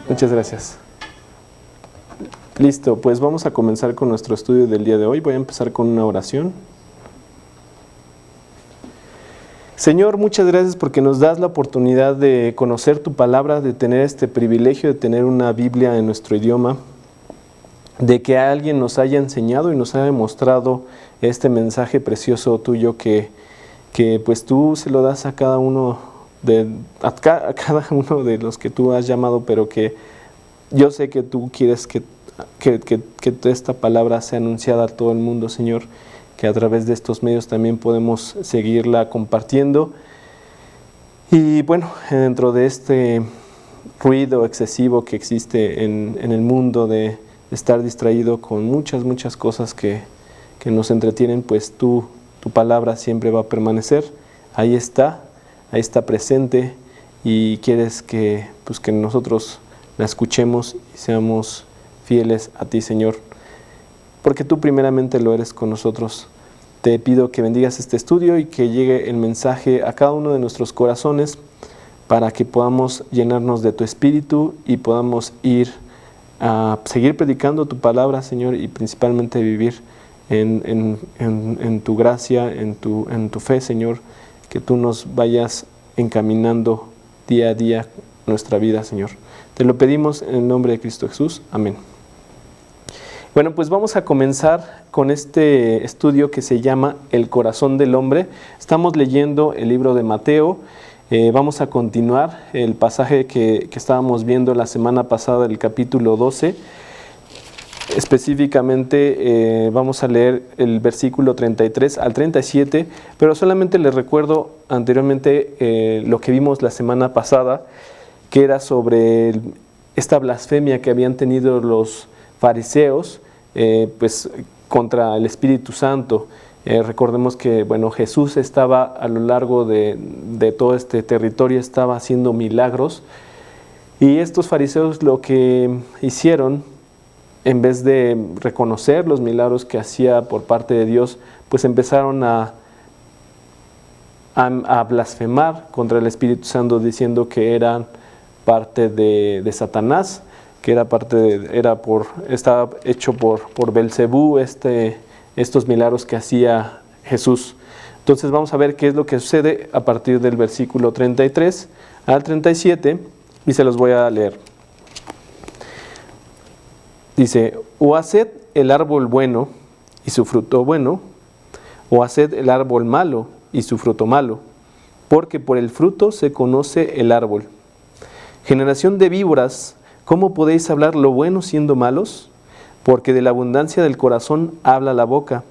Muchas gracias. Listo, pues vamos a comenzar con nuestro estudio del día de hoy. Voy a empezar con una oración. Señor, muchas gracias porque nos das la oportunidad de conocer tu palabra, de tener este privilegio de tener una Biblia en nuestro idioma, de que alguien nos haya enseñado y nos haya mostrado este mensaje precioso tuyo que pues tú se lo das a cada uno a cada uno de los que tú has llamado, pero que yo sé que tú quieres que esta palabra sea anunciada a todo el mundo, Señor, que a través de estos medios también podemos seguirla compartiendo. Y bueno, dentro de este ruido excesivo que existe en el mundo de estar distraído con muchas cosas que nos entretienen, pues tu palabra siempre va a permanecer. Ahí está presente, y quieres que nosotros la escuchemos y seamos fieles a ti, Señor, porque tú primeramente lo eres con nosotros. Te pido que bendigas este estudio y que llegue el mensaje a cada uno de nuestros corazones para que podamos llenarnos de tu espíritu y podamos ir a seguir predicando tu palabra, Señor, y principalmente vivir en tu gracia, en tu fe, Señor, que tú nos vayas encaminando día a día nuestra vida, Señor. Te lo pedimos en el nombre de Cristo Jesús. Amén. Bueno, pues vamos a comenzar con este estudio que se llama El corazón del hombre. Estamos leyendo el libro de Mateo. Vamos a continuar el pasaje que estábamos viendo la semana pasada, el capítulo 12. Específicamente vamos a leer el versículo 33 al 37, pero solamente les recuerdo anteriormente lo que vimos la semana pasada, que era sobre esta blasfemia que habían tenido los fariseos pues contra el Espíritu Santo. Recordemos que Jesús estaba a lo largo de todo este territorio, estaba haciendo milagros, y estos fariseos lo que hicieron, en vez de reconocer los milagros que hacía por parte de Dios, pues empezaron a blasfemar contra el Espíritu Santo, diciendo que eran parte de Satanás, que estaba hecho por Belcebú estos milagros que hacía Jesús. Entonces vamos a ver qué es lo que sucede a partir del versículo 33 al 37, y se los voy a leer. Dice: o haced el árbol bueno y su fruto bueno, o haced el árbol malo y su fruto malo, porque por el fruto se conoce el árbol. Generación de víboras, ¿cómo podéis hablar lo bueno siendo malos? Porque de la abundancia del corazón habla la boca.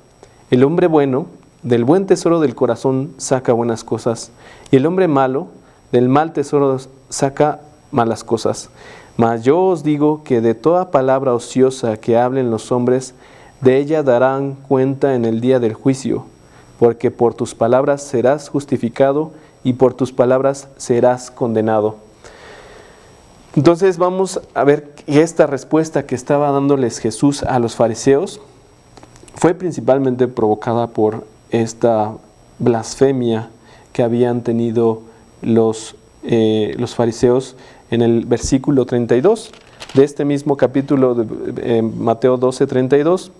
El hombre bueno, del buen tesoro del corazón saca buenas cosas, y el hombre malo, del mal tesoro saca malas cosas. Mas yo os digo que de toda palabra ociosa que hablen los hombres, de ella darán cuenta en el día del juicio, porque por tus palabras serás justificado y por tus palabras serás condenado. Entonces vamos a ver que esta respuesta que estaba dándoles Jesús a los fariseos fue principalmente provocada por esta blasfemia que habían tenido los fariseos en el versículo 32 de este mismo capítulo de Mateo 12, 32,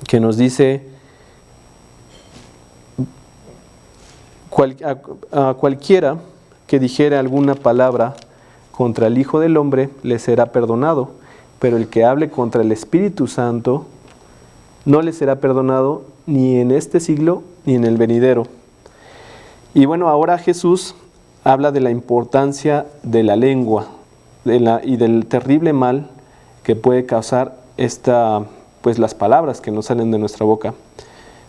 que nos dice: a cualquiera que dijere alguna palabra contra el Hijo del Hombre le será perdonado, pero el que hable contra el Espíritu Santo no le será perdonado ni en este siglo ni en el venidero. Y bueno, ahora Jesús habla de la importancia de la lengua y del terrible mal que puede causar las palabras que nos salen de nuestra boca.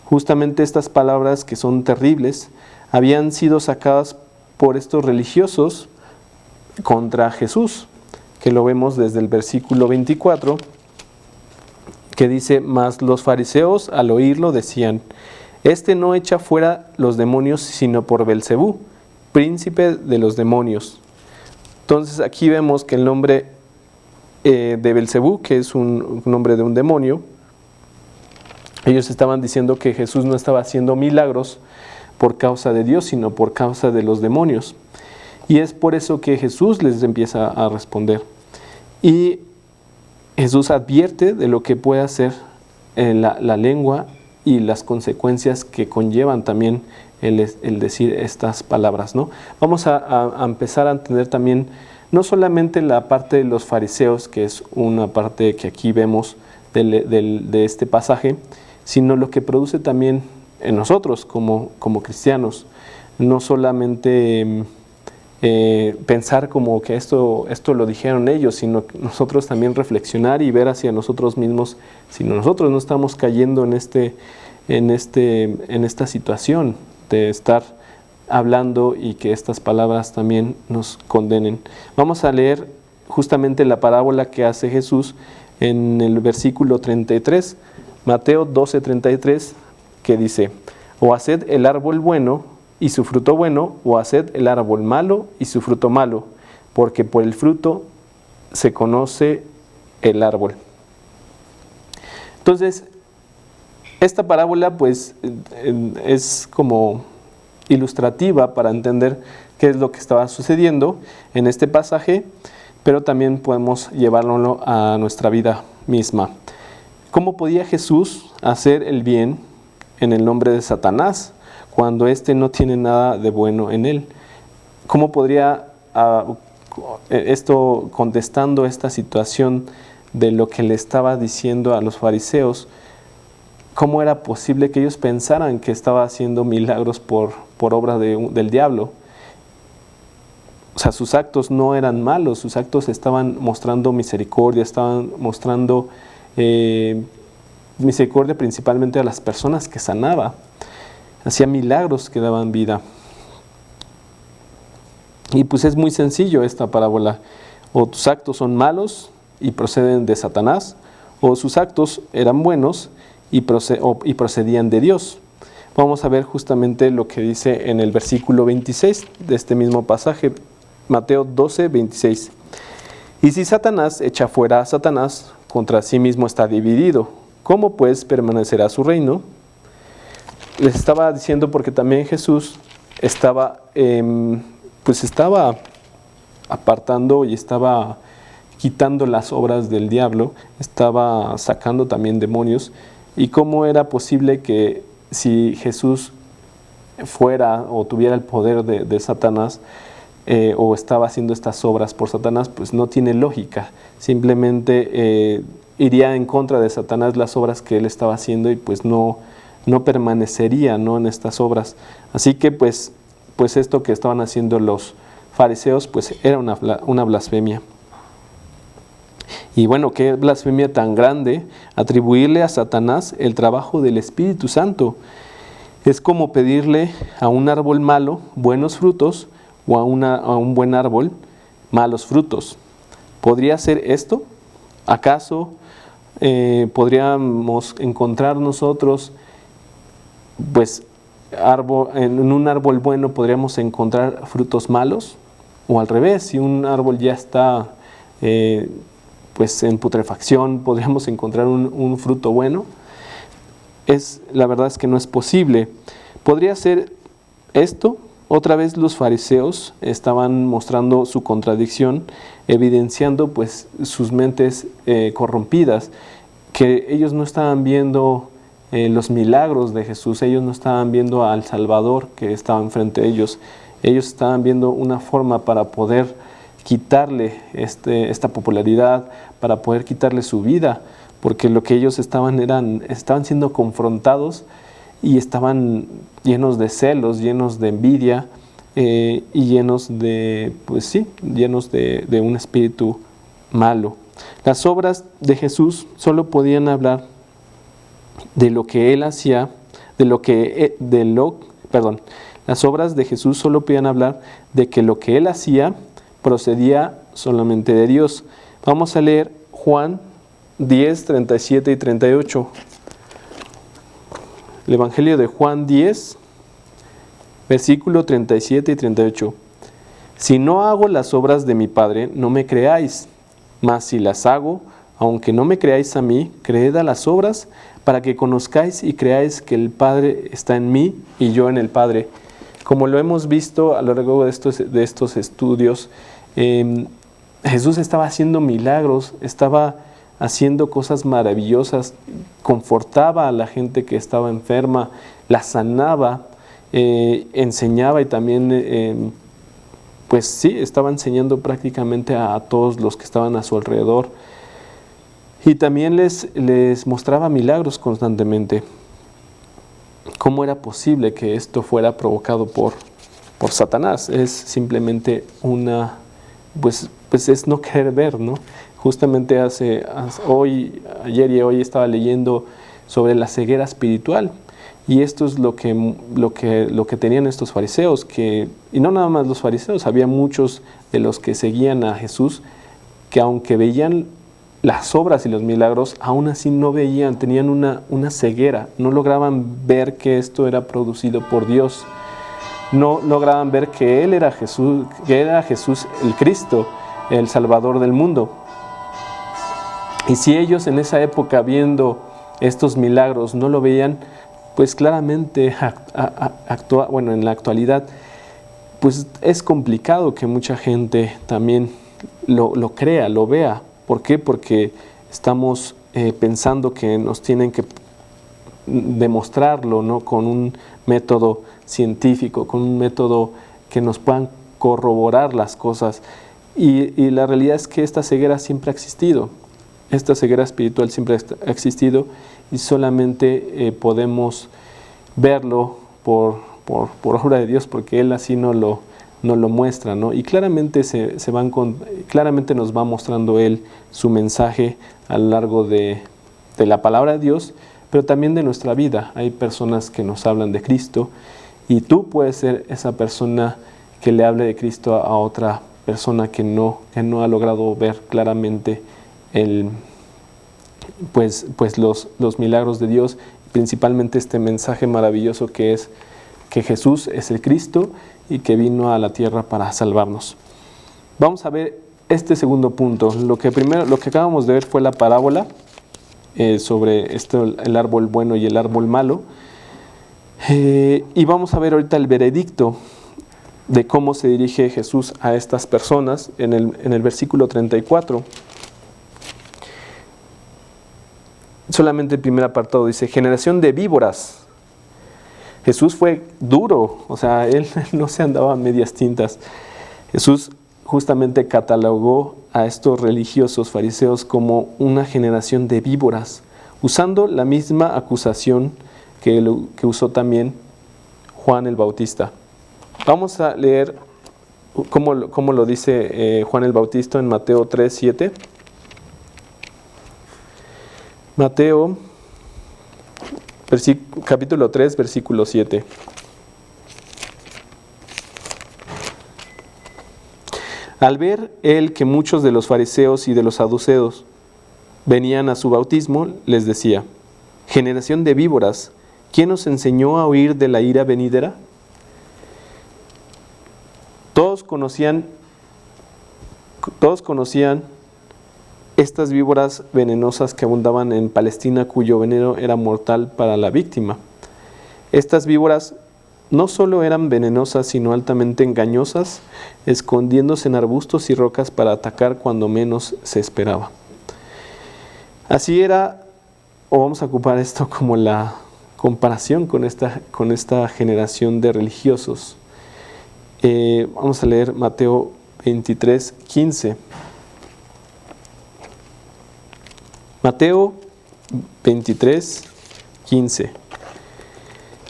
Justamente estas palabras, que son terribles, habían sido sacadas por estos religiosos contra Jesús, que lo vemos desde el versículo 24, que dice: mas los fariseos al oírlo decían: este no echa fuera los demonios sino por Belcebú, príncipe de los demonios. Entonces aquí vemos que el nombre de Belcebú, que es un nombre de un demonio, ellos estaban diciendo que Jesús no estaba haciendo milagros por causa de Dios, sino por causa de los demonios. Y es por eso que Jesús les empieza a responder. Y Jesús advierte de lo que puede hacer la lengua y las consecuencias que conllevan también el decir estas palabras, ¿no? Vamos a empezar a entender también no solamente la parte de los fariseos, que es una parte que aquí vemos de este pasaje, sino lo que produce también en nosotros como cristianos. No solamente pensar como que esto lo dijeron ellos, sino que nosotros también reflexionar y ver hacia nosotros mismos si nosotros no estamos cayendo en esta situación de estar hablando y que estas palabras también nos condenen. Vamos a leer justamente la parábola que hace Jesús en el versículo 33, Mateo 12:33, que dice: o haced el árbol bueno y su fruto bueno, o haced el árbol malo y su fruto malo, porque por el fruto se conoce el árbol. Entonces, esta parábola pues es como ilustrativa para entender qué es lo que estaba sucediendo en este pasaje, pero también podemos llevarlo a nuestra vida misma. ¿Cómo podía Jesús hacer el bien en el nombre de Satanás cuando éste no tiene nada de bueno en él? ¿Cómo podría esto, contestando esta situación de lo que le estaba diciendo a los fariseos, cómo era posible que ellos pensaran que estaba haciendo milagros por obra del diablo? O sea, sus actos no eran malos, sus actos estaban mostrando misericordia, estaban mostrando misericordia principalmente a las personas que sanaba. Hacía milagros que daban vida. Y pues es muy sencillo esta parábola. O tus actos son malos y proceden de Satanás, o sus actos eran buenos y procedían de Dios. Vamos a ver justamente lo que dice en el versículo 26 de este mismo pasaje, Mateo 12:26. Y si Satanás echa fuera a Satanás, contra sí mismo está dividido. ¿Cómo pues permanecerá su reino? Les estaba diciendo porque también Jesús estaba apartando y estaba quitando las obras del diablo, estaba sacando también demonios. ¿Y cómo era posible que si Jesús fuera o tuviera el poder de Satanás o estaba haciendo estas obras por Satanás? Pues no tiene lógica. Simplemente iría en contra de Satanás las obras que él estaba haciendo y pues no permanecería, ¿no?, en estas obras. Así que pues esto que estaban haciendo los fariseos pues era una blasfemia. Y bueno, qué blasfemia tan grande atribuirle a Satanás el trabajo del Espíritu Santo. Es como pedirle a un árbol malo buenos frutos o a un buen árbol malos frutos. ¿Podría ser esto? ¿Acaso podríamos encontrar nosotros, pues, en un árbol bueno podríamos encontrar frutos malos? O al revés, si un árbol ya está pues en putrefacción, podríamos encontrar un fruto bueno. La verdad es que no es posible. ¿Podría ser esto? Otra vez los fariseos estaban mostrando su contradicción, evidenciando pues sus mentes corrompidas, que ellos no estaban viendo los milagros de Jesús, ellos no estaban viendo al Salvador que estaba enfrente de ellos. Ellos estaban viendo una forma para poder quitarle esta popularidad, para poder quitarle su vida, porque lo que ellos estaban siendo confrontados y estaban llenos de celos, llenos de envidia y llenos de un espíritu malo. Las obras de Jesús solo podían hablar de lo que él hacía, las obras de Jesús solo podían hablar de que lo que él hacía procedía solamente de Dios. Vamos a leer Juan 10, 37 y 38. El Evangelio de Juan 10, versículo 37 y 38. Si no hago las obras de mi Padre, no me creáis, mas si las hago, aunque no me creáis a mí, creed a las obras, para que conozcáis y creáis que el Padre está en mí y yo en el Padre. Como lo hemos visto a lo largo de estos estudios, Jesús estaba haciendo milagros, estaba haciendo cosas maravillosas, confortaba a la gente que estaba enferma, la sanaba, enseñaba y también, pues sí, estaba enseñando prácticamente a todos los que estaban a su alrededor. Y también les mostraba milagros constantemente. ¿Cómo era posible que esto fuera provocado por Satanás? Es simplemente pues es no querer ver, ¿no? Justamente ayer y hoy estaba leyendo sobre la ceguera espiritual. Y esto es lo que tenían estos fariseos, y no nada más los fariseos, había muchos de los que seguían a Jesús, que aunque veían las obras y los milagros, aún así no veían, tenían una ceguera, no lograban ver que esto era producido por Dios, no lograban ver que Él era Jesús, el Cristo, el Salvador del mundo. Y si ellos en esa época, viendo estos milagros, no lo veían, pues claramente en la actualidad, pues es complicado que mucha gente también lo crea, lo vea. ¿Por qué? Porque estamos pensando que nos tienen que demostrarlo, ¿no? Con un método científico, con un método que nos puedan corroborar las cosas. Y la realidad es que esta ceguera siempre ha existido. Esta ceguera espiritual siempre ha existido y solamente podemos verlo por obra de Dios, porque Él así nos lo muestra, ¿no? Y claramente claramente nos va mostrando Él su mensaje a lo largo de la palabra de Dios, pero también de nuestra vida. Hay personas que nos hablan de Cristo y tú puedes ser esa persona que le hable de Cristo a otra persona que no ha logrado ver claramente los milagros de Dios, principalmente este mensaje maravilloso que es que Jesús es el Cristo y que vino a la tierra para salvarnos. Vamos a ver este segundo punto. Lo que acabamos de ver fue la parábola sobre el árbol bueno y el árbol malo. Y vamos a ver ahorita el veredicto de cómo se dirige Jesús a estas personas en el versículo 34. Solamente el primer apartado dice: generación de víboras. Jesús fue duro, o sea, Él no se andaba a medias tintas. Jesús justamente catalogó a estos religiosos fariseos como una generación de víboras, usando la misma acusación que usó también Juan el Bautista. Vamos a leer cómo lo dice Juan el Bautista en Mateo 3:7. Mateo, capítulo 3, versículo 7. Al ver él que muchos de los fariseos y de los saduceos venían a su bautismo, les decía: generación de víboras, ¿quién os enseñó a huir de la ira venidera? Todos conocían estas víboras venenosas que abundaban en Palestina, cuyo veneno era mortal para la víctima. Estas víboras no solo eran venenosas, sino altamente engañosas, escondiéndose en arbustos y rocas para atacar cuando menos se esperaba. Así era, o vamos a ocupar esto como la comparación con esta generación de religiosos. Vamos a leer Mateo 23:15. Mateo 23:15.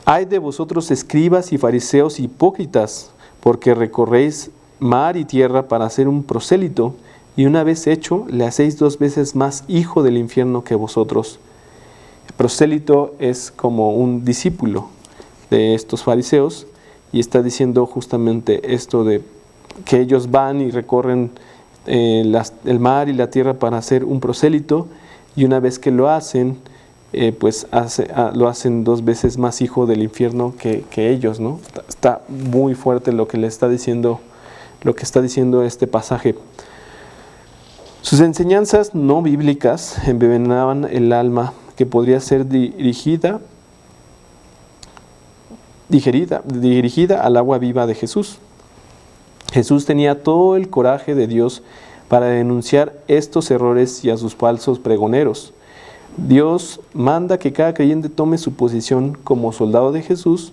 Ay de vosotros, escribas y fariseos hipócritas, porque recorréis mar y tierra para hacer un prosélito, y una vez hecho, le hacéis 2 veces más hijo del infierno que vosotros. El prosélito es como un discípulo de estos fariseos, y está diciendo justamente esto de que ellos van y recorren el mar y la tierra para hacer un prosélito, y una vez que lo hacen, lo hacen 2 veces más hijo del infierno que ellos, ¿no? Está muy fuerte lo que está diciendo este pasaje. Sus enseñanzas no bíblicas envenenaban el alma, que podría ser dirigida al agua viva de Jesús. Jesús tenía todo el coraje de Dios para denunciar estos errores y a sus falsos pregoneros. Dios manda que cada creyente tome su posición como soldado de Jesús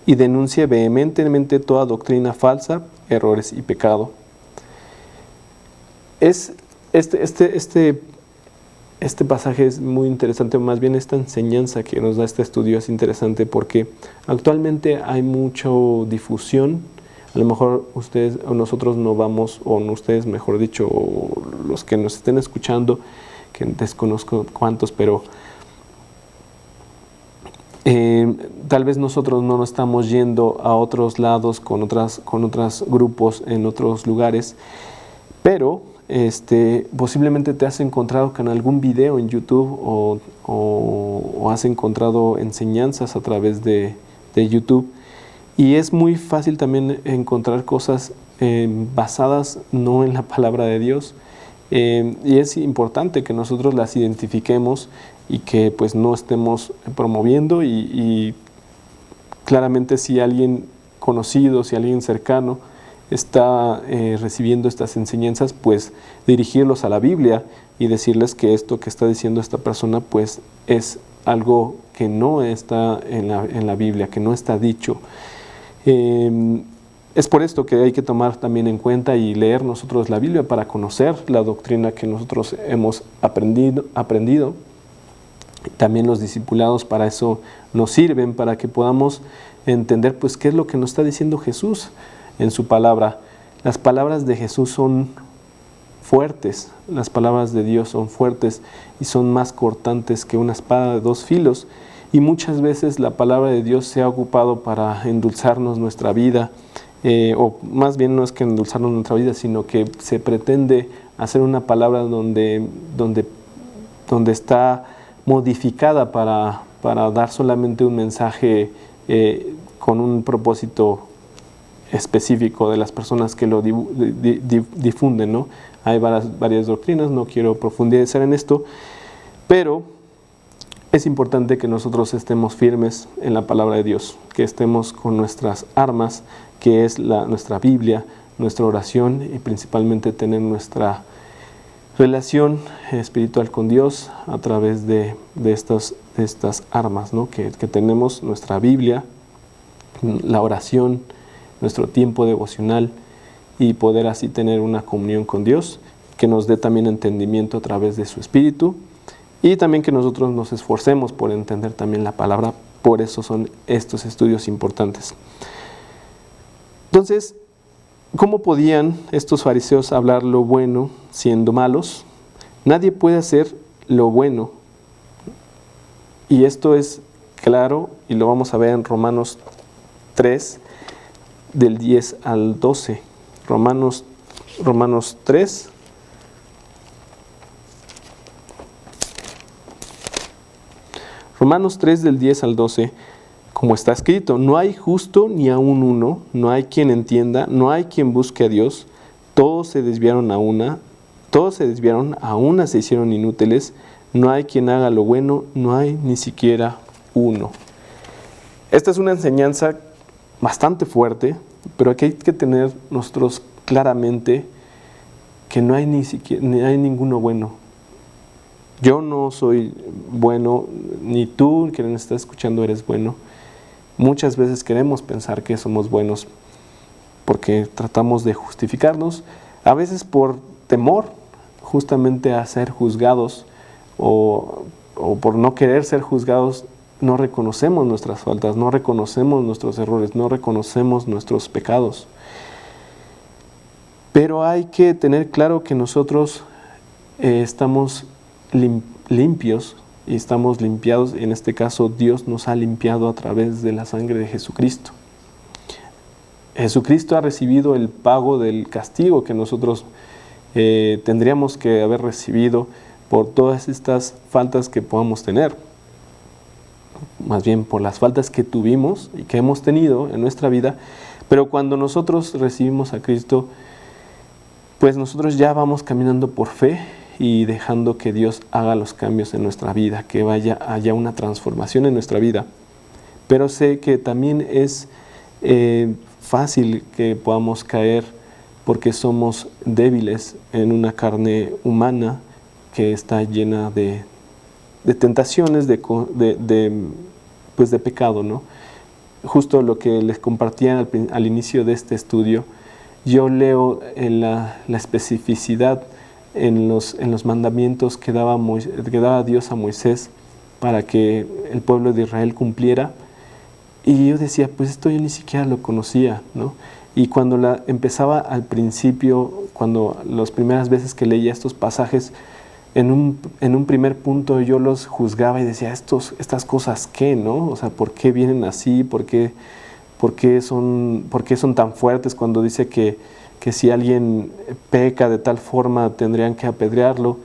y denuncie vehementemente toda doctrina falsa, errores y pecado. Este pasaje es muy interesante, más bien esta enseñanza que nos da este estudio es interesante porque actualmente hay mucha difusión. A lo mejor ustedes o nosotros no vamos, o ustedes mejor dicho, o los que nos estén escuchando, que desconozco cuántos, pero tal vez nosotros no nos estamos yendo a otros lados con otros grupos en otros lugares, pero posiblemente te has encontrado con algún video en YouTube o has encontrado enseñanzas a través de YouTube. Y es muy fácil también encontrar cosas basadas no en la palabra de Dios. Y es importante que nosotros las identifiquemos y que pues no estemos promoviendo y claramente si alguien conocido, si alguien cercano está recibiendo estas enseñanzas, pues dirigirlos a la Biblia y decirles que esto que está diciendo esta persona pues es algo que no está en la Biblia, que no está dicho. Es por esto que hay que tomar también en cuenta y leer nosotros la Biblia para conocer la doctrina que nosotros hemos aprendido. También los discipulados para eso nos sirven, para que podamos entender pues qué es lo que nos está diciendo Jesús en su palabra. Las palabras de Jesús son fuertes, las palabras de Dios son fuertes y son más cortantes que una espada de dos filos. Y muchas veces la palabra de Dios se ha ocupado para endulzarnos nuestra vida, o más bien no es que endulzarnos nuestra vida, sino que se pretende hacer una palabra donde está modificada para dar solamente un mensaje con un propósito específico de las personas que lo difunden, ¿no? Hay varias doctrinas, no quiero profundizar en esto, pero es importante que nosotros estemos firmes en la palabra de Dios, que estemos con nuestras armas, que es nuestra Biblia, nuestra oración y principalmente tener nuestra relación espiritual con Dios a través de estas armas, ¿no? que tenemos nuestra Biblia, la oración, nuestro tiempo devocional y poder así tener una comunión con Dios, que nos dé también entendimiento a través de su Espíritu. Y también que nosotros nos esforcemos por entender también la palabra, por eso son estos estudios importantes. Entonces, ¿cómo podían estos fariseos hablar lo bueno siendo malos? Nadie puede hacer lo bueno. Y esto es claro y lo vamos a ver en Romanos 3, del 10 al 12. Romanos 3. Romanos 3 del 10 al 12, como está escrito, no hay justo ni aun uno, no hay quien entienda, no hay quien busque a Dios, todos se desviaron a una se hicieron inútiles, no hay quien haga lo bueno, no hay ni siquiera uno. Esta es una enseñanza bastante fuerte, pero aquí hay que tener nosotros claramente que no hay ninguno bueno. Yo no soy bueno, ni tú que nos estás escuchando eres bueno. Muchas veces queremos pensar que somos buenos porque tratamos de justificarnos, a veces por temor justamente a ser juzgados o por no querer ser juzgados, no reconocemos nuestras faltas, no reconocemos nuestros errores, no reconocemos nuestros pecados. Pero hay que tener claro que nosotros estamos limpios y estamos limpiados. En este caso Dios nos ha limpiado a través de la sangre de Jesucristo. Jesucristo ha recibido el pago del castigo que nosotros tendríamos que haber recibido por todas estas faltas que podamos tener, más bien por las faltas que tuvimos y que hemos tenido en nuestra vida. Pero cuando nosotros recibimos a Cristo, pues nosotros ya vamos caminando por fe y dejando que Dios haga los cambios en nuestra vida, que haya una transformación en nuestra vida. Pero sé que también es fácil que podamos caer porque somos débiles en una carne humana que está llena de tentaciones, pues de pecado, ¿no? Justo lo que les compartía al inicio de este estudio, yo leo en la especificidad en los mandamientos que daba Dios a Moisés para que el pueblo de Israel cumpliera. Y yo decía, pues esto yo ni siquiera lo conocía, ¿no? Y cuando empezaba al principio, cuando las primeras veces que leía estos pasajes, en un primer punto yo los juzgaba y decía, estas cosas qué, ¿no? O sea, ¿por qué vienen así? ¿Por qué son tan fuertes cuando dice que si alguien peca de tal forma tendrían que apedrearlo?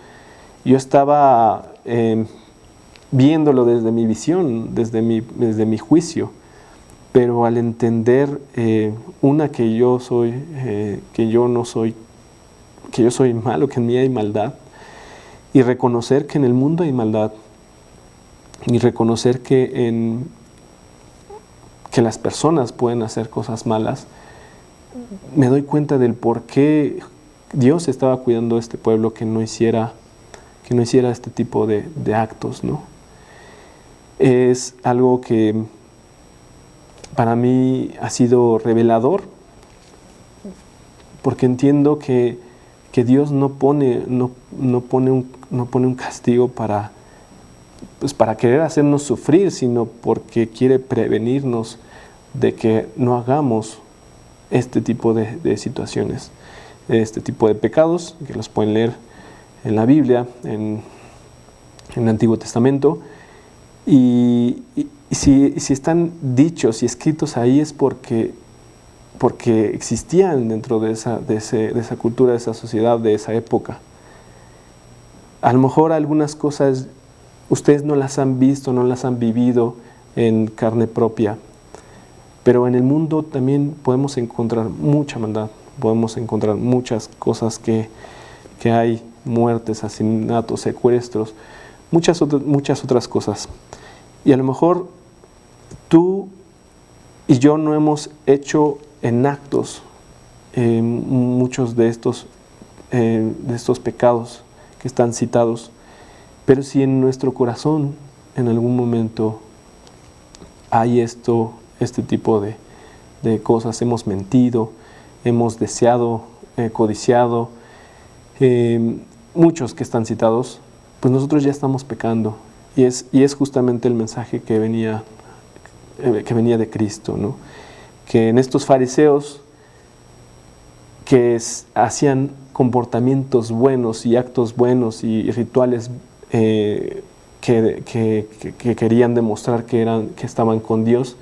Yo estaba viéndolo desde mi visión, desde mi juicio, pero al entender que yo soy malo, que en mí hay maldad, y reconocer que en el mundo hay maldad, y reconocer que las personas pueden hacer cosas malas, me doy cuenta del por qué Dios estaba cuidando a este pueblo que no hiciera este tipo de actos, ¿no? Es algo que para mí ha sido revelador, porque entiendo que Dios no pone un castigo para querer hacernos sufrir, sino porque quiere prevenirnos de que no hagamos este tipo de situaciones, este tipo de pecados, que los pueden leer en la Biblia, en el Antiguo Testamento. Y si están dichos y escritos ahí es porque existían dentro de esa cultura, de esa sociedad, de esa época. A lo mejor algunas cosas ustedes no las han visto, no las han vivido en carne propia, pero en el mundo también podemos encontrar mucha maldad, podemos encontrar muchas cosas que hay, muertes, asesinatos, secuestros, muchas otras cosas. Y a lo mejor tú y yo no hemos hecho en actos muchos de estos pecados que están citados, pero si en nuestro corazón en algún momento hay este tipo de cosas, hemos mentido, hemos deseado, codiciado, muchos que están citados, pues nosotros ya estamos pecando, y es justamente el mensaje que venía de Cristo, ¿no? Que en estos fariseos que hacían comportamientos buenos y actos buenos y rituales que querían demostrar que estaban con Dios,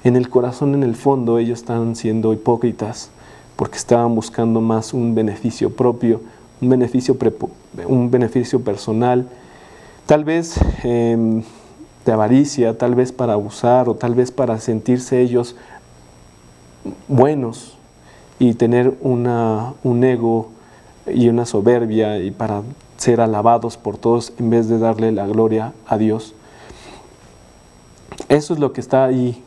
en el corazón, en el fondo, ellos estaban siendo hipócritas porque estaban buscando más un beneficio propio, un beneficio personal, tal vez de avaricia, tal vez para abusar o tal vez para sentirse ellos buenos y tener un ego y una soberbia y para ser alabados por todos en vez de darle la gloria a Dios. Eso es lo que está ahí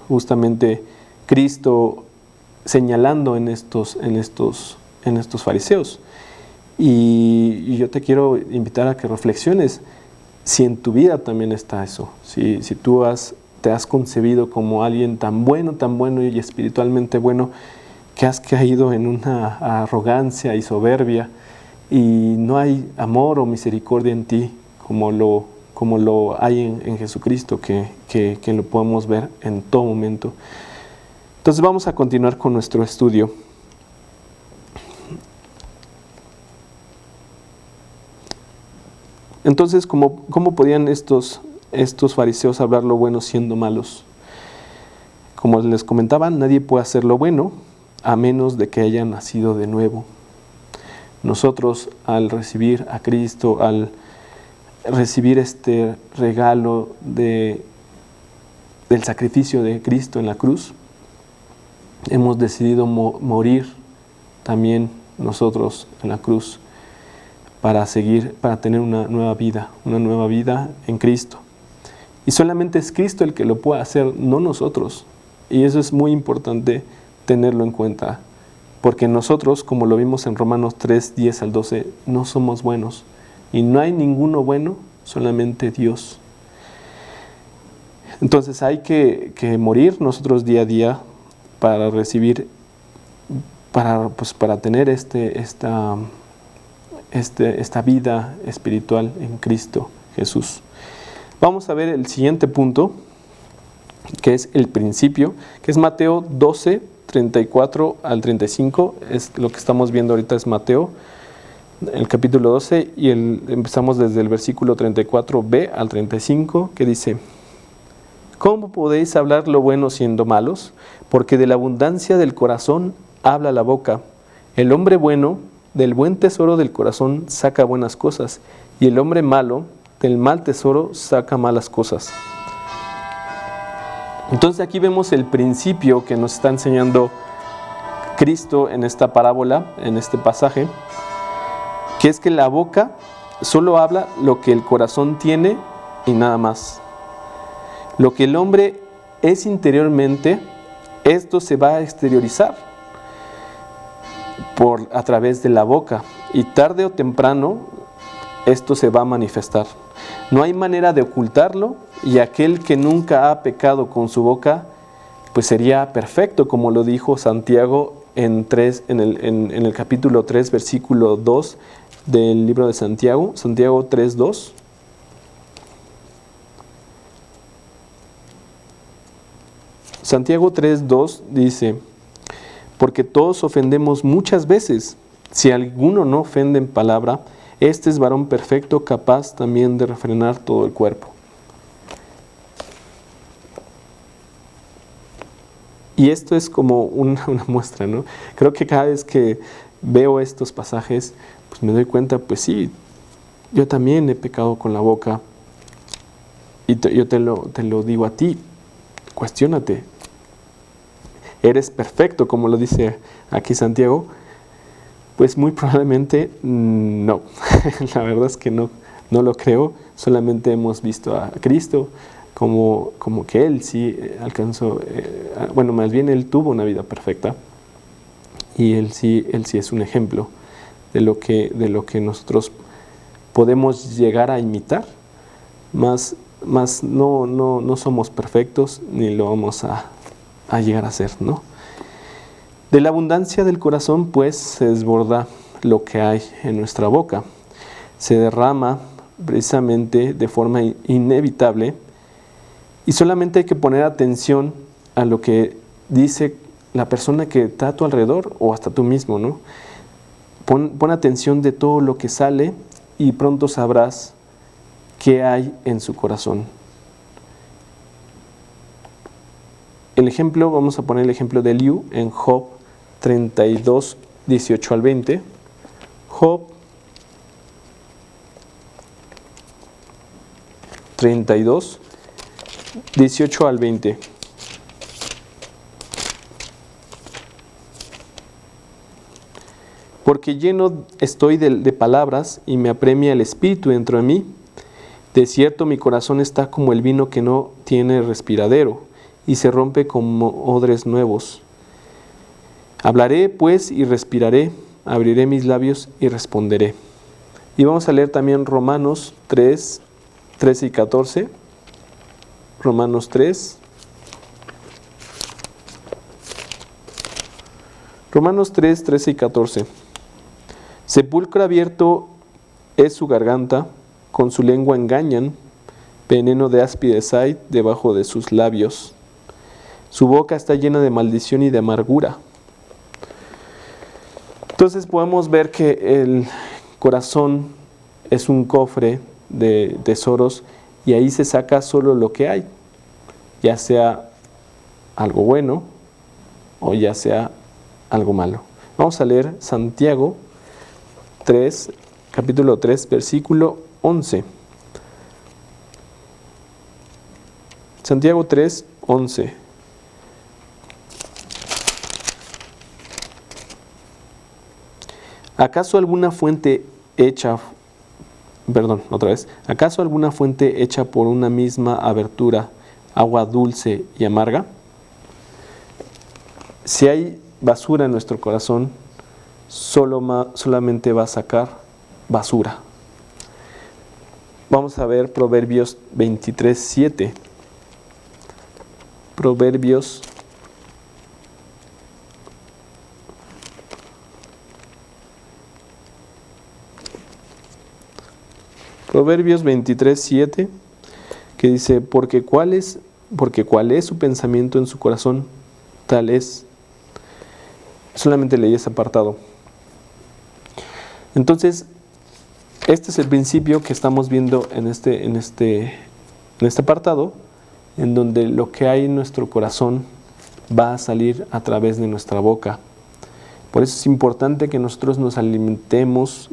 justamente Cristo señalando en estos fariseos. Y yo te quiero invitar a que reflexiones si en tu vida también está eso, si tú te has concebido como alguien tan bueno y espiritualmente bueno, que has caído en una arrogancia y soberbia y no hay amor o misericordia en ti como lo hay en Jesucristo, que lo podemos ver en todo momento. Entonces vamos a continuar con nuestro estudio. Entonces, ¿cómo podían estos fariseos hablar lo bueno siendo malos? Como les comentaba, nadie puede hacer lo bueno a menos de que haya nacido de nuevo. Nosotros, al recibir a Cristo, al recibir este regalo del sacrificio de Cristo en la cruz, hemos decidido morir también nosotros en la cruz para tener una nueva vida en Cristo. Y solamente es Cristo el que lo puede hacer, no nosotros. Y eso es muy importante tenerlo en cuenta. Porque nosotros, como lo vimos en Romanos 3, 10 al 12, no somos buenos. Y no hay ninguno bueno, solamente Dios. Entonces hay que morir nosotros día a día para recibir, para tener esta vida espiritual en Cristo Jesús. Vamos a ver el siguiente punto, que es el principio, que es Mateo 12, 34 al 35. Es lo que estamos viendo ahorita, es Mateo, el capítulo 12, y empezamos desde el versículo 34b al 35, que dice: ¿Cómo podéis hablar lo bueno siendo malos? Porque de la abundancia del corazón habla la boca. El hombre bueno del buen tesoro del corazón saca buenas cosas, y el hombre malo del mal tesoro saca malas cosas. Entonces aquí vemos el principio que nos está enseñando Cristo en esta parábola, en este pasaje, que es que la boca solo habla lo que el corazón tiene y nada más. Lo que el hombre es interiormente, esto se va a exteriorizar a través de la boca, y tarde o temprano esto se va a manifestar. No hay manera de ocultarlo, y aquel que nunca ha pecado con su boca, pues sería perfecto, como lo dijo Santiago en el capítulo 3, versículo 2 del libro de Santiago, Santiago 3, 2. Santiago 3, 2 dice: porque todos ofendemos muchas veces. Si alguno no ofende en palabra, este es varón perfecto, capaz también de refrenar todo el cuerpo. Y esto es como una muestra, ¿no? Creo que cada vez que veo estos pasajes, pues me doy cuenta, pues sí, yo también he pecado con la boca. Y yo te lo digo a ti, cuestiónate. ¿Eres perfecto, como lo dice aquí Santiago? Pues muy probablemente no. La verdad es que no lo creo. Solamente hemos visto a Cristo como que Él sí alcanzó, bueno, más bien Él tuvo una vida perfecta, y Él sí es un ejemplo de lo que nosotros podemos llegar a imitar, más no somos perfectos ni lo vamos a llegar a ser, ¿no? De la abundancia del corazón, pues, se desborda lo que hay en nuestra boca. Se derrama precisamente de forma inevitable, y solamente hay que poner atención a lo que dice la persona que está a tu alrededor, o hasta tú mismo, ¿no? Pon atención de todo lo que sale, y pronto sabrás qué hay en su corazón. El ejemplo, vamos a poner el ejemplo de Eliú en Job 32, 18 al 20. Job 32, 18 al 20. Porque lleno estoy de palabras, y me apremia el espíritu dentro de mí. De cierto, mi corazón está como el vino que no tiene respiradero, y se rompe como odres nuevos. Hablaré pues y respiraré, abriré mis labios y responderé. Y vamos a leer también Romanos 3, 13 y 14. Romanos 3. Romanos 3, 13 y 14. Sepulcro abierto es su garganta, con su lengua engañan, veneno de áspides hay debajo de sus labios. Su boca está llena de maldición y de amargura. Entonces podemos ver que el corazón es un cofre de tesoros, y ahí se saca solo lo que hay, ya sea algo bueno o ya sea algo malo. Vamos a leer Santiago 3, capítulo 3, versículo 11. Santiago 3, 11. ¿Acaso alguna fuente hecha por una misma abertura, agua dulce y amarga? Si hay basura en nuestro corazón, solamente va a sacar basura. Vamos a ver Proverbios 23:7. Proverbios 23:7, que dice, porque cuál es su pensamiento en su corazón, tal es. Solamente leí ese apartado. Entonces, este es el principio que estamos viendo en este apartado, en donde lo que hay en nuestro corazón va a salir a través de nuestra boca. Por eso es importante que nosotros nos alimentemos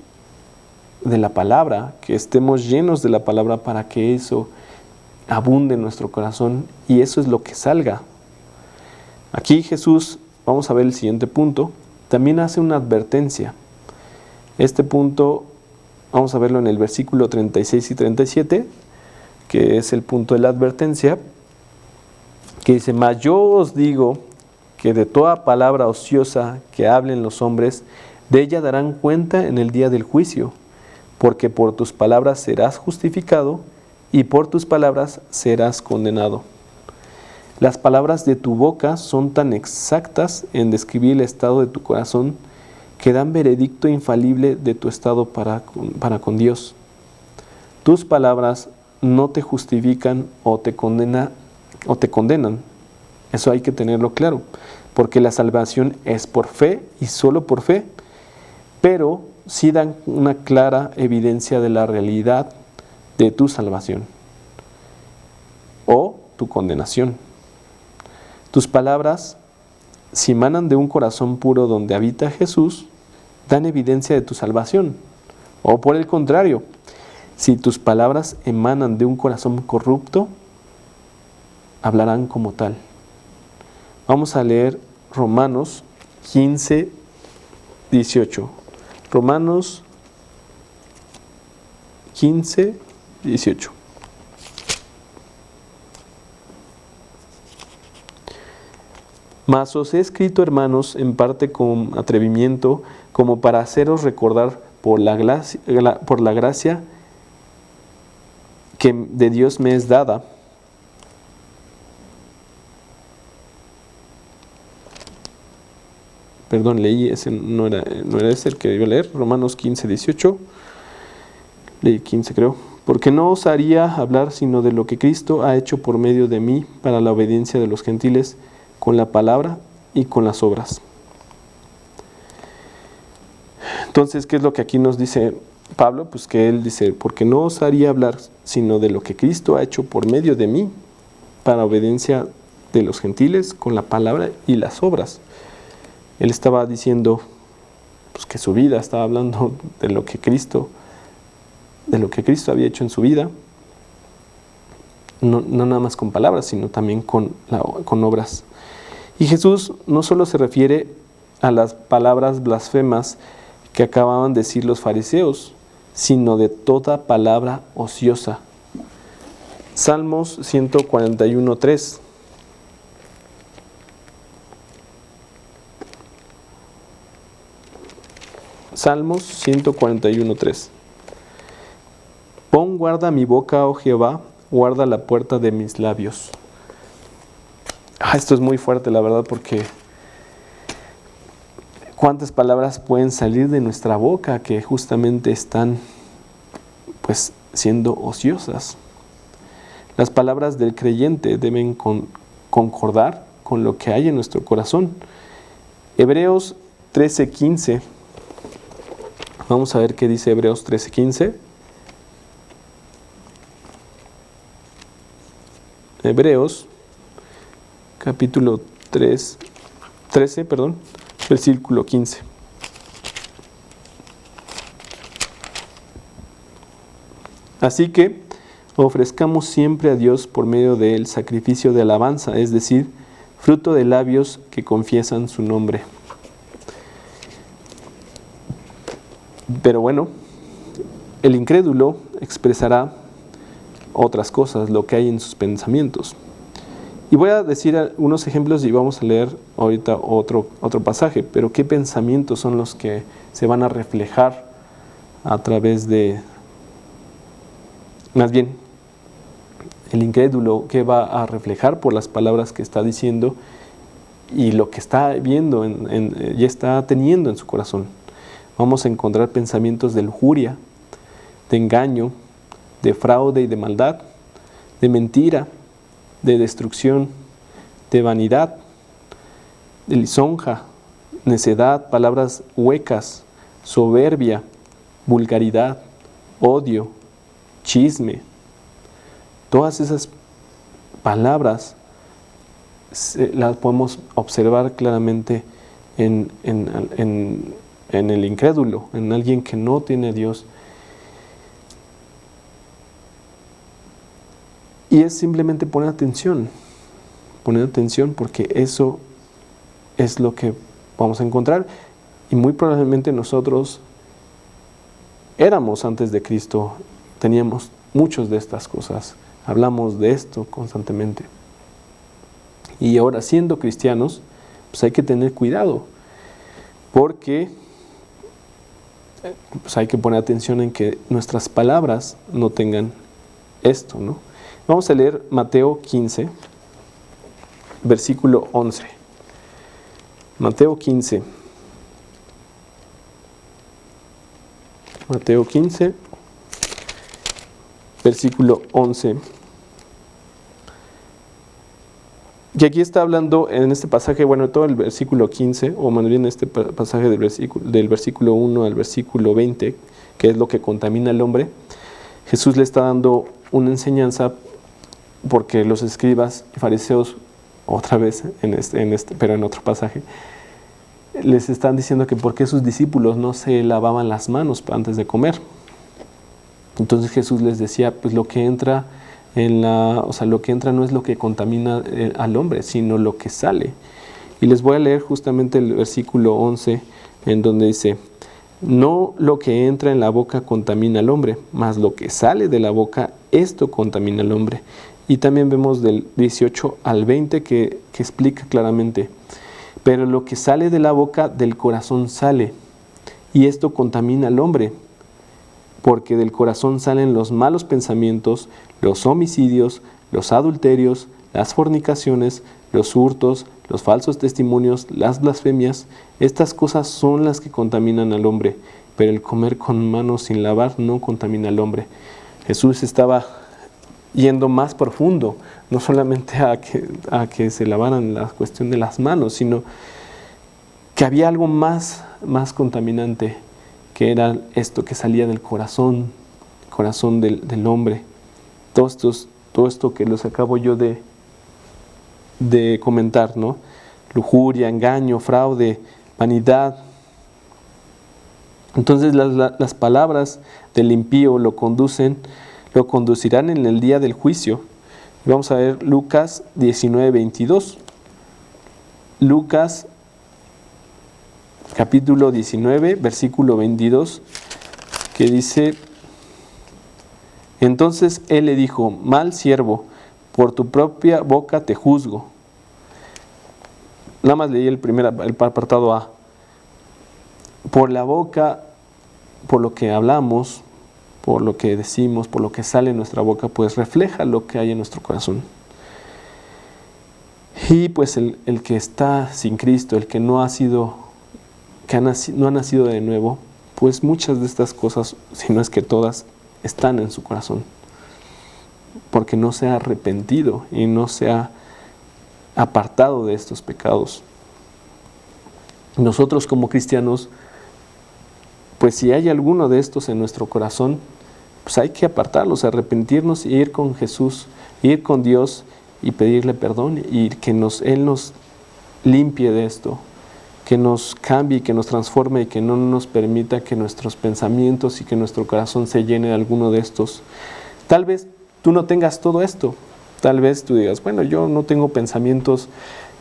de la palabra, que estemos llenos de la palabra para que eso abunde en nuestro corazón y eso es lo que salga. Aquí Jesús, vamos a ver el siguiente punto, también hace una advertencia. Este punto vamos a verlo en el versículo 36 y 37, que es el punto de la advertencia, que dice, mas yo os digo que de toda palabra ociosa que hablen los hombres, de ella darán cuenta en el día del juicio, porque por tus palabras serás justificado y por tus palabras serás condenado. Las palabras de tu boca son tan exactas en describir el estado de tu corazón que dan veredicto infalible de tu estado para con Dios. Tus palabras no te justifican o te condenan. Eso hay que tenerlo claro, porque la salvación es por fe y solo por fe, pero sí dan una clara evidencia de la realidad de tu salvación o tu condenación. Tus palabras, si emanan de un corazón puro donde habita Jesús, dan evidencia de tu salvación. O por el contrario, si tus palabras emanan de un corazón corrupto, hablarán como tal. Vamos a leer Romanos 15:18. Romanos 15:18. Mas os he escrito, hermanos, en parte con atrevimiento, como para haceros recordar por la gracia que de Dios me es dada. Perdón, leí ese, no era ese el que iba a leer, Romanos 15:18, leí 15 creo, porque no os haría hablar sino de lo que Cristo ha hecho por medio de mí para la obediencia de los gentiles, con la palabra y con las obras. Entonces, ¿qué es lo que aquí nos dice Pablo? Pues que él dice, porque no os haría hablar sino de lo que Cristo ha hecho por medio de mí para obediencia de los gentiles, con la palabra y las obras. Él estaba diciendo pues, que su vida, estaba hablando de lo que Cristo había hecho en su vida, no nada más con palabras, sino también con obras. Y Jesús no solo se refiere a las palabras blasfemas que acababan de decir los fariseos, sino de toda palabra ociosa. Salmos 141:3. Salmos 141:3. Pon guarda mi boca, oh Jehová, guarda la puerta de mis labios. Esto es muy fuerte, la verdad, porque ¿cuántas palabras pueden salir de nuestra boca que justamente están pues siendo ociosas? Las palabras del creyente deben concordar con lo que hay en nuestro corazón. Hebreos 13:15. Vamos a ver qué dice Hebreos 13:15. Hebreos capítulo 13, versículo 15. Así que ofrezcamos siempre a Dios por medio de él sacrificio de alabanza, es decir, fruto de labios que confiesan su nombre. Pero bueno, el incrédulo expresará otras cosas, lo que hay en sus pensamientos. Y voy a decir unos ejemplos y vamos a leer ahorita otro pasaje, pero ¿qué pensamientos son los que se van a reflejar a través de, más bien, el incrédulo, qué va a reflejar por las palabras que está diciendo y lo que está viendo y está teniendo en su corazón? Vamos a encontrar pensamientos de lujuria, de engaño, de fraude y de maldad, de mentira, de destrucción, de vanidad, de lisonja, necedad, palabras huecas, soberbia, vulgaridad, odio, chisme. Todas esas palabras las podemos observar claramente en el incrédulo, en alguien que no tiene a Dios. Y es simplemente poner atención porque eso es lo que vamos a encontrar. Y muy probablemente nosotros éramos antes de Cristo, teníamos muchas de estas cosas, hablamos de esto constantemente. Y ahora, siendo cristianos, pues hay que tener cuidado, porque pues hay que poner atención en que nuestras palabras no tengan esto, ¿no? Vamos a leer Mateo 15, versículo 11. Mateo 15. Mateo 15, versículo 11. Y aquí está hablando en este pasaje, bueno, todo el versículo 15, o más bien este pasaje del versículo 1 al versículo 20, que es lo que contamina al hombre. Jesús le está dando una enseñanza porque los escribas y fariseos, otra vez, pero en otro pasaje, les están diciendo que por qué sus discípulos no se lavaban las manos antes de comer. Entonces Jesús les decía, pues lo que entra lo que entra no es lo que contamina al hombre, sino lo que sale. Y les voy a leer justamente el versículo 11, en donde dice: no lo que entra en la boca contamina al hombre, mas lo que sale de la boca, esto contamina al hombre. Y también vemos del 18 al 20 que explica claramente: pero lo que sale de la boca, del corazón sale, y esto contamina al hombre, porque del corazón salen los malos pensamientos, los homicidios, los adulterios, las fornicaciones, los hurtos, los falsos testimonios, las blasfemias. Estas cosas son las que contaminan al hombre, pero el comer con manos sin lavar no contamina al hombre. Jesús estaba yendo más profundo, no solamente a que se lavaran la cuestión de las manos, sino que había algo más contaminante, que era esto que salía del corazón del hombre. Todo esto que los acabo yo de comentar, ¿no? Lujuria, engaño, fraude, vanidad. Entonces las palabras del impío lo conducirán en el día del juicio. Vamos a ver Lucas 19:22. Lucas capítulo 19, versículo 22, que dice: entonces él le dijo: mal siervo, por tu propia boca te juzgo. Nada más leí el apartado A. Por la boca, por lo que hablamos, por lo que decimos, por lo que sale en nuestra boca, pues refleja lo que hay en nuestro corazón. Y pues el que está sin Cristo, el que no ha nacido de nuevo, pues muchas de estas cosas, si no es que todas, están en su corazón, porque no se ha arrepentido y no se ha apartado de estos pecados. Nosotros como cristianos, pues si hay alguno de estos en nuestro corazón, pues hay que apartarlos, arrepentirnos y ir con Jesús, ir con Dios y pedirle perdón y que Él nos limpie de esto, que nos cambie, que nos transforme y que no nos permita que nuestros pensamientos y que nuestro corazón se llene de alguno de estos. Tal vez tú no tengas todo esto, tal vez tú digas: bueno, yo no tengo pensamientos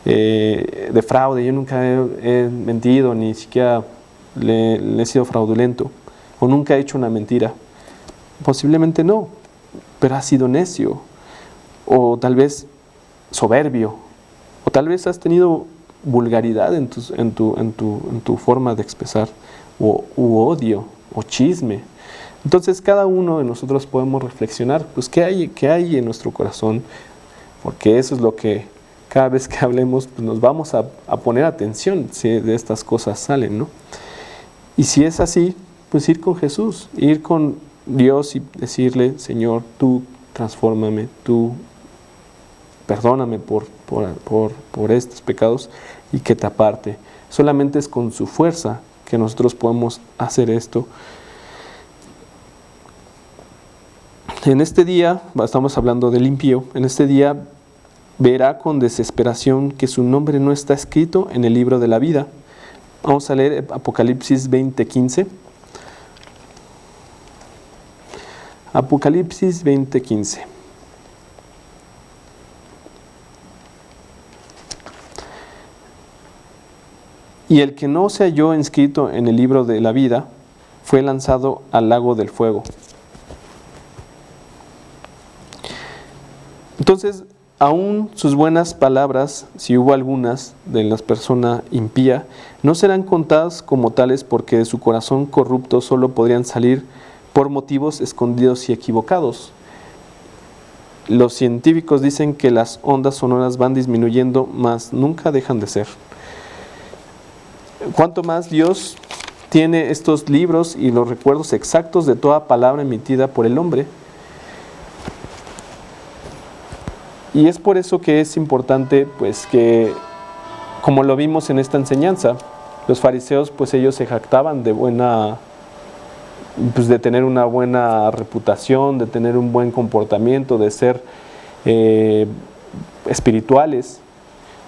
de fraude, yo nunca he mentido, ni siquiera le he sido fraudulento, o nunca he hecho una mentira. Posiblemente no, pero has sido necio, o tal vez soberbio, o tal vez has tenido vulgaridad en tu forma de expresar, u odio, o chisme. Entonces cada uno de nosotros podemos reflexionar, pues qué hay en nuestro corazón, porque eso es lo que cada vez que hablemos pues nos vamos a poner atención si de estas cosas salen, ¿no? Y si es así, pues ir con Jesús, ir con Dios y decirle, Señor, tú transfórmame, tú perdóname por estos pecados y que te aparte. Solamente es con su fuerza que nosotros podemos hacer esto. En este día, estamos hablando del impío, en este día verá con desesperación que su nombre no está escrito en el libro de la vida. Vamos a leer Apocalipsis 20:15. Apocalipsis 20:15. Y el que no se halló inscrito en el libro de la vida fue lanzado al lago del fuego. Entonces, aún sus buenas palabras, si hubo algunas de la persona impía, no serán contadas como tales porque de su corazón corrupto solo podrían salir por motivos escondidos y equivocados. Los científicos dicen que las ondas sonoras van disminuyendo, mas nunca dejan de ser. Cuanto más Dios tiene estos libros y los recuerdos exactos de toda palabra emitida por el hombre. Y es por eso que es importante, pues, que, como lo vimos en esta enseñanza, los fariseos, pues ellos se jactaban de de tener una buena reputación, de tener un buen comportamiento, de ser espirituales,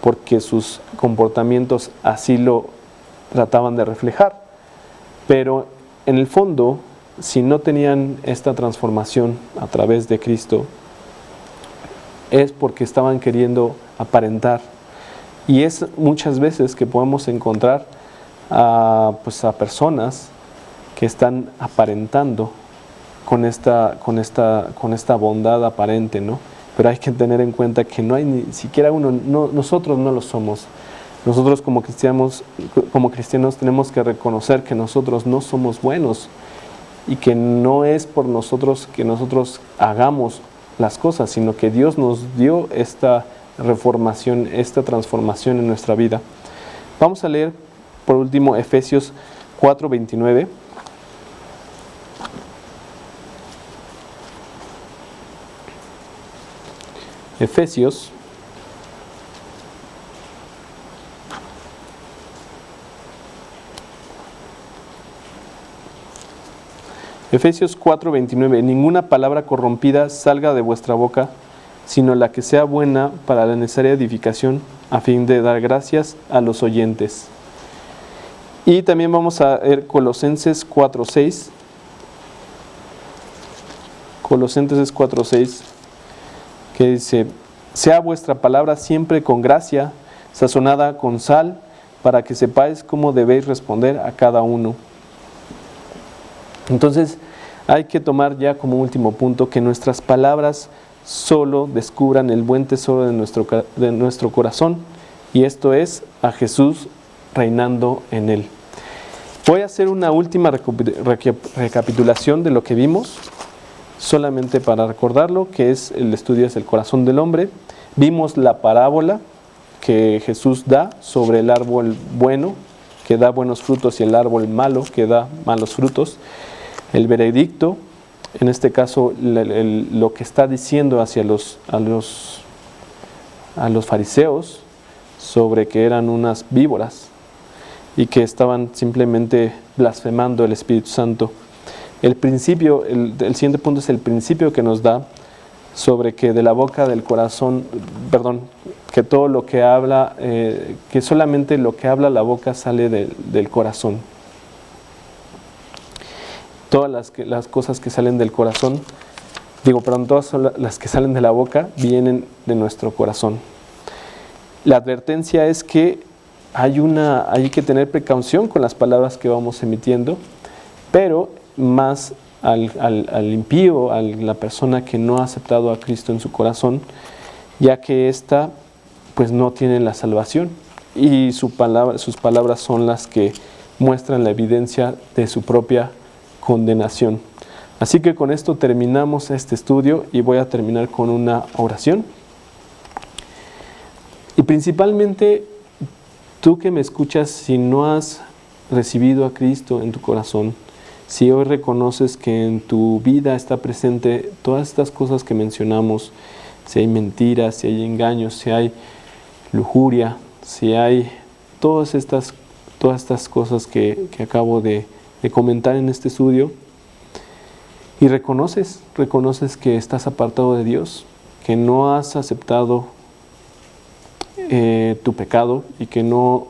porque sus comportamientos así lo trataban de reflejar. Pero en el fondo, si no tenían esta transformación a través de Cristo, es porque estaban queriendo aparentar. Y es muchas veces que podemos encontrar a personas que están aparentando con esta bondad aparente, ¿no? Pero hay que tener en cuenta que no hay ni siquiera uno, nosotros no lo somos. Nosotros como cristianos tenemos que reconocer que nosotros no somos buenos y que no es por nosotros que nosotros hagamos las cosas, sino que Dios nos dio esta reformación, esta transformación en nuestra vida. Vamos a leer por último Efesios 4:29. Efesios 4:29. Ninguna palabra corrompida salga de vuestra boca, sino la que sea buena para la necesaria edificación, a fin de dar gracias a los oyentes. Y también vamos a ver Colosenses 4:6. Colosenses 4:6, que dice: sea vuestra palabra siempre con gracia, sazonada con sal, para que sepáis cómo debéis responder a cada uno. Entonces, hay que tomar ya como último punto que nuestras palabras solo descubran el buen tesoro de nuestro corazón, y esto es a Jesús reinando en él. Voy a hacer una última recapitulación de lo que vimos, solamente para recordarlo, que es el estudio es el corazón del hombre. Vimos la parábola que Jesús da sobre el árbol bueno, que da buenos frutos, y el árbol malo, que da malos frutos. El veredicto, en este caso lo que está diciendo hacia a los fariseos sobre que eran unas víboras y que estaban simplemente blasfemando el Espíritu Santo. El principio, el siguiente punto es el principio que nos da sobre que de la boca del corazón, que todo lo que habla, que solamente lo que habla la boca sale del corazón. Todas las cosas que salen del corazón, todas las que salen de la boca vienen de nuestro corazón. La advertencia es que hay que tener precaución con las palabras que vamos emitiendo, pero más al impío, a la persona que no ha aceptado a Cristo en su corazón, ya que ésta pues no tiene la salvación y sus palabras son las que muestran la evidencia de su propia condenación. Así que con esto terminamos este estudio y voy a terminar con una oración. Y principalmente, tú que me escuchas, si no has recibido a Cristo en tu corazón, si hoy reconoces que en tu vida está presente todas estas cosas que mencionamos, si hay mentiras, si hay engaños, si hay lujuria, si hay todas estas cosas que acabo de comentar en este estudio, y reconoces que estás apartado de Dios, que no has aceptado tu pecado y que no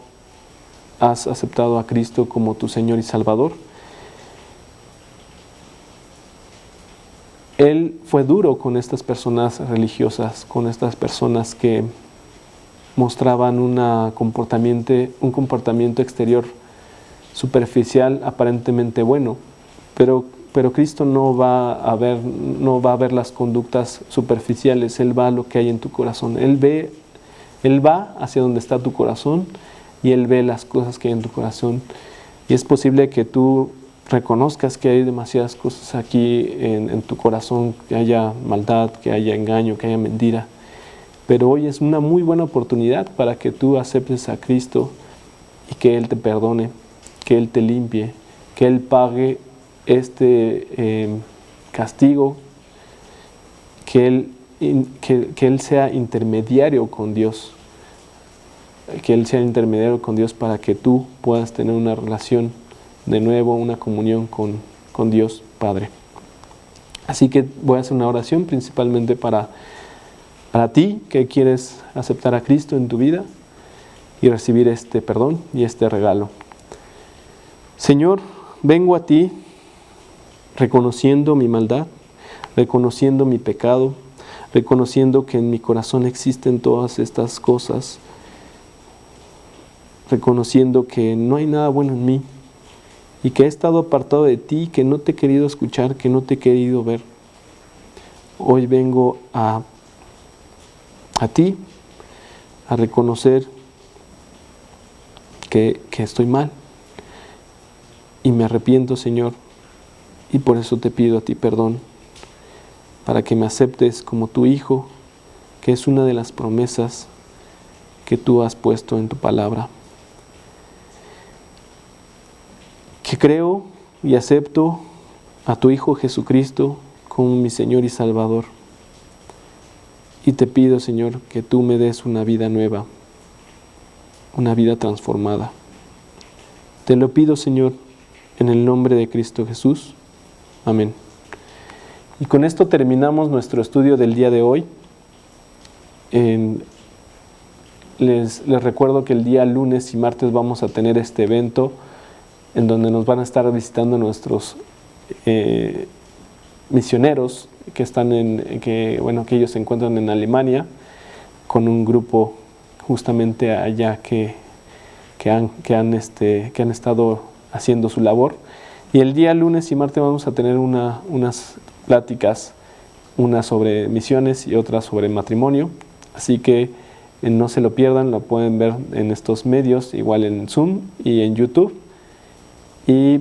has aceptado a Cristo como tu Señor y Salvador. Él fue duro con estas personas religiosas, con estas personas que mostraban un comportamiento exterior superficial, aparentemente bueno, pero Cristo no va a ver las conductas superficiales. Él va a lo que hay en tu corazón. Él va hacia donde está tu corazón y Él ve las cosas que hay en tu corazón. Y es posible que tú reconozcas que hay demasiadas cosas aquí en tu corazón, que haya maldad, que haya engaño, que haya mentira. Pero hoy es una muy buena oportunidad para que tú aceptes a Cristo y que Él te perdone, que Él te limpie, que Él pague este castigo, que Él sea intermediario con Dios, para que tú puedas tener una relación de nuevo, una comunión con Dios Padre. Así que voy a hacer una oración principalmente para ti que quieres aceptar a Cristo en tu vida y recibir este perdón y este regalo. Señor, vengo a ti reconociendo mi maldad, reconociendo mi pecado, reconociendo que en mi corazón existen todas estas cosas, reconociendo que no hay nada bueno en mí y que he estado apartado de ti, que no te he querido escuchar, que no te he querido ver. Hoy vengo a ti a reconocer que estoy mal y me arrepiento, Señor, y por eso te pido a ti perdón, para que me aceptes como tu Hijo, que es una de las promesas que tú has puesto en tu palabra. Que creo y acepto a tu Hijo Jesucristo como mi Señor y Salvador. Y te pido, Señor, que tú me des una vida nueva, una vida transformada. Te lo pido, Señor, en el nombre de Cristo Jesús. Amén. Y con esto terminamos nuestro estudio del día de hoy. Les recuerdo que el día lunes y martes vamos a tener este evento en donde nos van a estar visitando nuestros misioneros que ellos se encuentran en Alemania con un grupo justamente allá que han estado haciendo su labor. Y el día lunes y martes vamos a tener unas pláticas, una sobre misiones y otra sobre matrimonio. Así que no se lo pierdan, lo pueden ver en estos medios, igual en Zoom y en YouTube. Y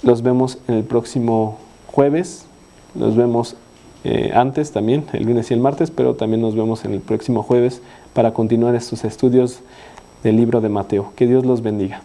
los vemos en el próximo jueves, los vemos antes también, el lunes y el martes, pero también nos vemos en el próximo jueves para continuar estos estudios del libro de Mateo. Que Dios los bendiga.